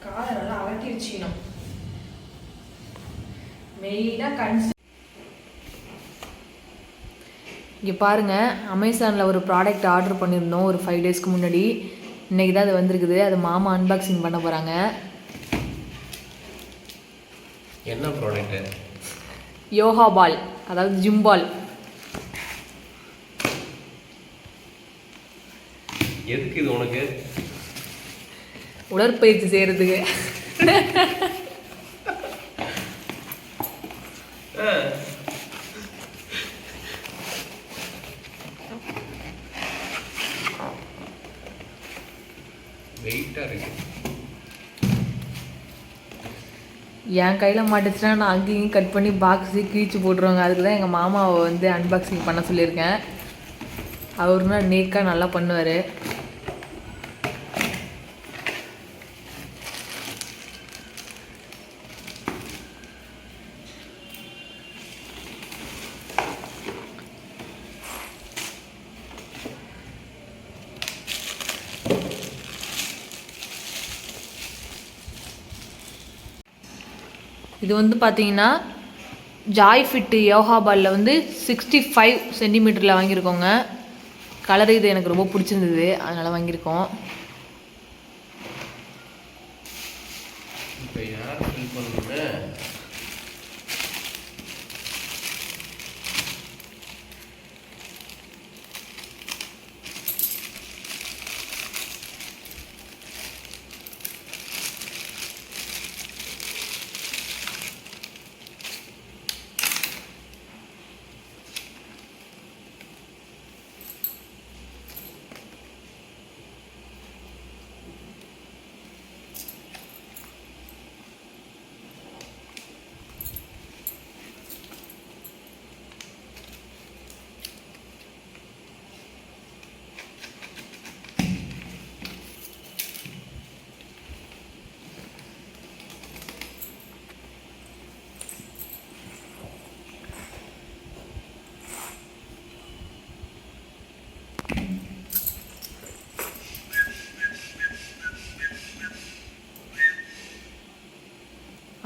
காலை நல்லா அகட்டி வச்சுக்கணும். மெயினாக இங்கே பாருங்கள், அமேசானில் ஒரு ப்ராடக்ட் ஆர்டர் பண்ணியிருந்தோம் ஒரு 5 டேஸ்க்கு முன்னாடி. இன்றைக்கி தான் அது வந்திருக்குது. அது மாமா அன்பாக்சிங் பண்ண போகிறாங்க. என்ன ப்ராடக்ட்டு? யோகா பால், அதாவது ஜிம் பால். எதுக்கு இது உனக்கு? உடற்பயிற்சி செய்கிறதுக்கு. வெயிட்டாக இருக்கு. என் கையில் மாட்டுச்சுன்னா நான் அங்கேயும் கட் பண்ணி பாக்ஸு கிழிச்சு போட்டுருவாங்க. அதுக்கு தான் எங்கள் மாமாவை வந்து அன்பாக்சிங் பண்ண சொல்லியிருக்கேன். அவருனா நேக்காக நல்லா பண்ணுவார். இது வந்து பார்த்தீங்கன்னா JoyFit யோகா பாலில் வந்து 65 சென்டிமீட்டரில் வாங்கியிருக்கோங்க. கலர் இது எனக்கு ரொம்ப பிடிச்சிருந்தது, அதனால் வாங்கியிருக்கோம். இப்போ யார் ஃபில் பண்ணுங்க?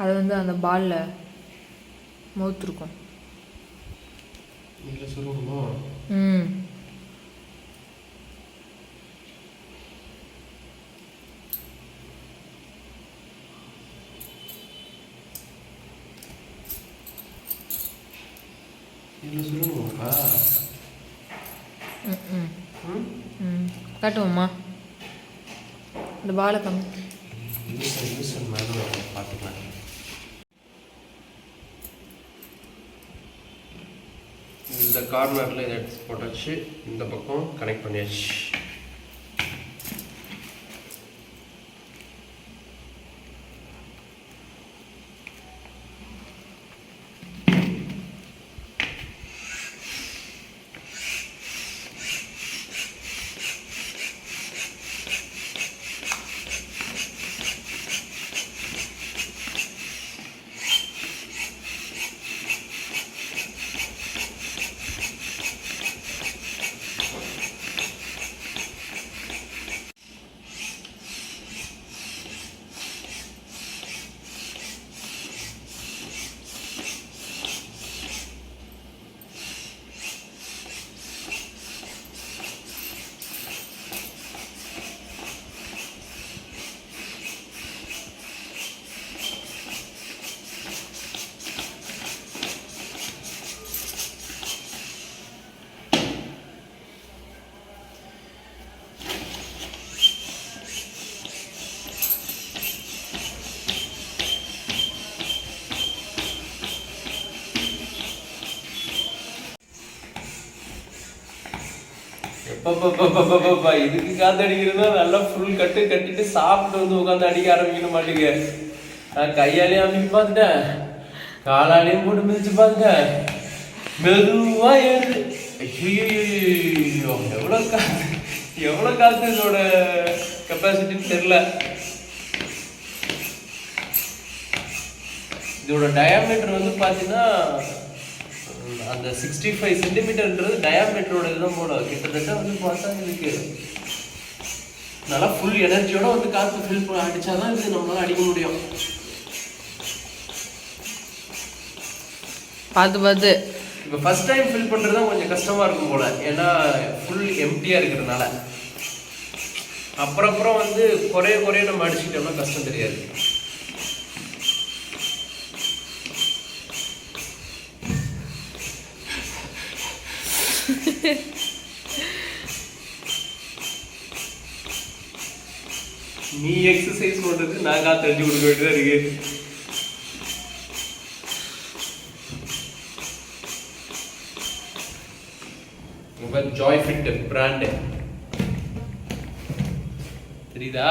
அது வந்து அந்த பாலில் மவுத்துருக்கும். இதில் சொல்லணுமா? இதில் சொல்லணுமாக்கா? காட்டுவோம்மா இந்த பாலை கம்மி பார்த்துக்கலாம். இந்த கார்னரில் இதை எடுத்து போட்டாச்சு, இந்த பக்கம் கனெக்ட் பண்ணியாச்சு. இதுக்கு காத்து அடிக்கிறதா நல்லா ஃபுல் கட்டு கட்டிட்டு சாப்பிட்டு வந்து உட்காந்து அடிக்க ஆரம்பிக்கணும் மாட்டேங்க. நான் கையாலேயும் அமைக்க பார்த்துட்டேன், காலாலேயும் போட்டு மிதிச்சு பார்த்துட்டேன். மெதுவா ஏறுது. ஐயோ எவ்வளோ காத்து இதோட கெப்பாசிட்டின்னு தெரியல. இதோட டயாமீட்டர் வந்து பார்த்தீங்கன்னா அந்த 65 சென்டிமீட்டர்ன்றது டயாமீட்டரோட இதுதான் போல. கிட்டத்தட்ட வந்து பார்த்தா இதுக்கு நல்லா ஃபுல் எனர்ஜியோட வந்து காற்று ஃபில் அடிச்சாதான் இது நம்மளால அடிக்க முடியும். பார்த்து இப்போ ஃபர்ஸ்ட் டைம் ஃபில் பண்ணுறது தான் கொஞ்சம் கஷ்டமாக இருக்கும் போல், ஏன்னா ஃபுல் எம்டியாக இருக்கிறதுனால. அப்புறம் வந்து குறைய நம்ம அடிச்சுக்கிட்டோம்னா கஷ்டம் தெரியாது. நீ எக்ஸசைஸ் பண்றது நான் காத்து அடிச்சு கொடுக்க வேண்டியதா இருக்கு. JoyFit பிராண்ட் தெரியுதா?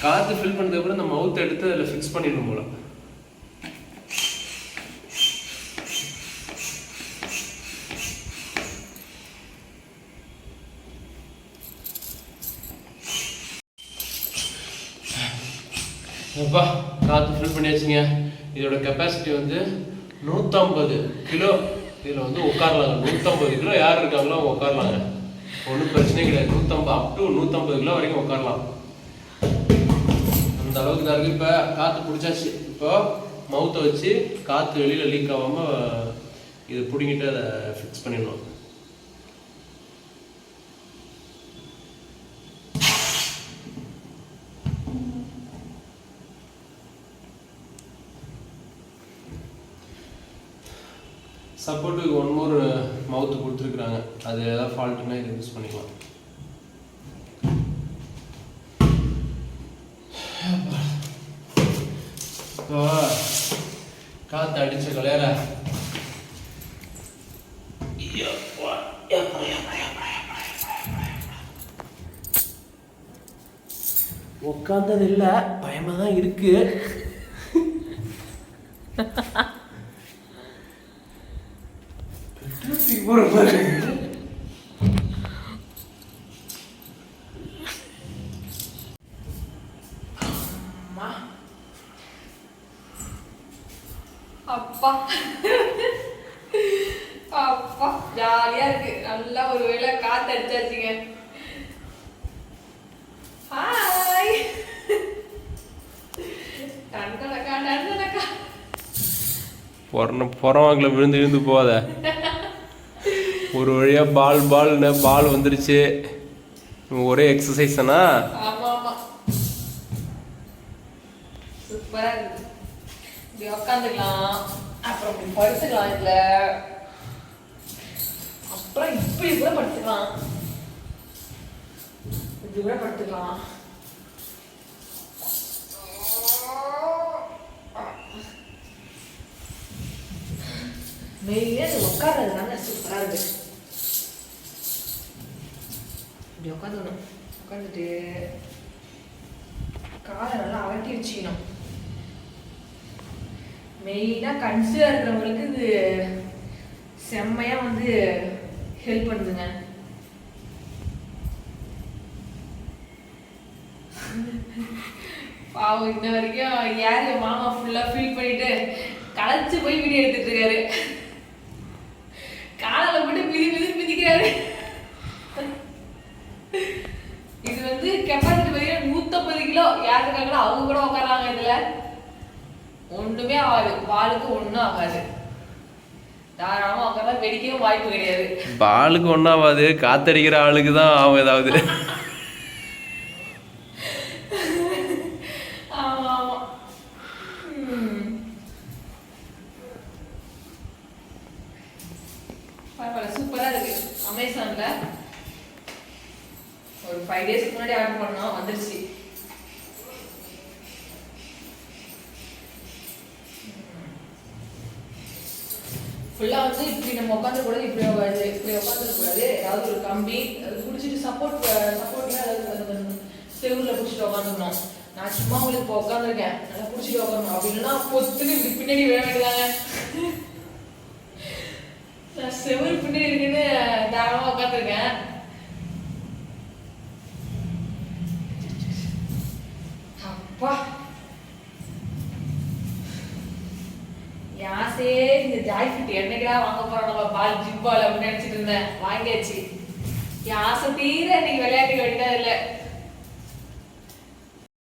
காத்து ஃபில் பண்ணதுக்கு அப்புறம் இந்த மவுத் எடுத்து அதில் ஃபிக்ஸ் பண்ணிடணும் போல. அப்பா காற்று ஃபில் பண்ணியாச்சுங்க. இதோட கெப்பாசிட்டி வந்து 150 கிலோ. இதில் வந்து உட்காரலாங்க. 150 கிலோ யார் இருக்காங்களோ அவங்க உட்காரலாங்க, ஒன்றும் பிரச்சனை கிடையாது. 150 அப் டு 150 கிலோ வரைக்கும் உட்காரலாம். அந்த அளவுக்கு தான் இருக்குது. இப்போ காற்று பிடிச்சாச்சு. இப்போ மவுத்தை வச்சு காற்று வெளியில் லீக் ஆகாமல் இதை பிடிங்கிட்டு அதை ஃபிக்ஸ் பண்ணிடணும். சப்போர்ட்டுக்கு ஒன் மோர் மவுத்து கொடுத்துருக்குறாங்க, அது ஏதாவது ஃபால்ட்டுனா இதை யூஸ் பண்ணிக்கலாம். இப்போ காற்று அடித்த கலையார உட்காந்தது இல்லை, பயமாக தான் இருக்கு. அப்பா அப்பா ஜாலியா இருக்கு. நல்லா ஒரு வேளை காத்து அடிச்சாச்சுங்க. ஹாய் டண்டனக்கா டண்டனக்கா. புறவாங்கில் விழுந்து போகாத. ஒரு வழியா பால் வந்துருச்சு. ஒரே எக்ஸசைஸ் தானா? ஆமா ஆமா சூப்பரா இருக்கு. இப்படி உட்காந்துக்கலாம், அப்புறம் இப்படி படுத்துக்கலாம், இதுல அப்புறம் இப்படி கூட படுத்துக்கலாம், இப்படி கூட படுத்துக்கலாம். மெயினே அது உட்கார்றதுனால சூப்பரா இருக்கு. இப்படி உட்காந்துக்கணும். உட்காந்துட்டு காலை நல்லா அகட்டி வச்சுக்கணும். மெயினாக கன்சிடர் இருக்கிறவங்களுக்கு இது செம்மையாக வந்து ஹெல்ப் பண்ணுதுங்க. பாவம் இன்ன வரைக்கும் யார் மாமா ஃபுல்லாக ஃபீல் பண்ணிட்டு களைச்சு போய் வீடியோ எடுத்துட்டு இருக்காரு. காலையில் மட்டும் மிதிக்கிறாரு. இது வந்து கெப்பாசிட்டி பார்த்தீங்கன்னா 150 கிலோ. யார் இருக்காங்களோ அவங்க கூட உட்காராங்க. இதுல ஒண்ணுமே ஆகாது, பாலுக்கு ஒன்றும் ஆகாது. தாராளமாக உட்காரா, வெடிக்கவும் வாய்ப்பு கிடையாது. பாலுக்கு ஒன்றும் ஆகாது, காத்தடிக்கிற ஆளுக்கு தான் ஆகும் ஏதாவது. ஆமா ஆமா. பரவாயில்ல, சூப்பரா இருக்கு. அமேசான்ல ஒரு 5 டேஸ்க்கு முன்னாடி ஆர்டர் பண்ணோம், வந்துருச்சு. ஃபுல்லாக வந்து இப்படி நம்ம உட்காந்துக்கூடாது, இப்படி உட்காந்துக்கூடாது. ஏதாவது ஒரு கம்பி அது பிடிச்சிட்டு சப்போர்ட்லாம் ஏதாவது செவுரில் பிடிச்சிட்டு உட்காந்துக்கணும். நான் சும்மா உங்களுக்கு இப்போ உட்காந்துருக்கேன், நல்லா பிடிச்சிட்டு உட்காரணும். அப்படின்னா பொத்துன்னு இப்படி பின்னாடி விழ வேண்டியதாங்க. நான் செவுரு பின்னாடி இருக்குன்னு தாராளமாக உட்காந்துருக்கேன். அப்பா யாசே இந்த JoyFit என்னைக்கா வாங்க போறோம் நம்ம பால் ஜிம் பால் அப்படின்னு நினைச்சிட்டு இருந்தேன். வாங்கியாச்சு. என் ஆசை தீர இன்னைக்கு விளையாட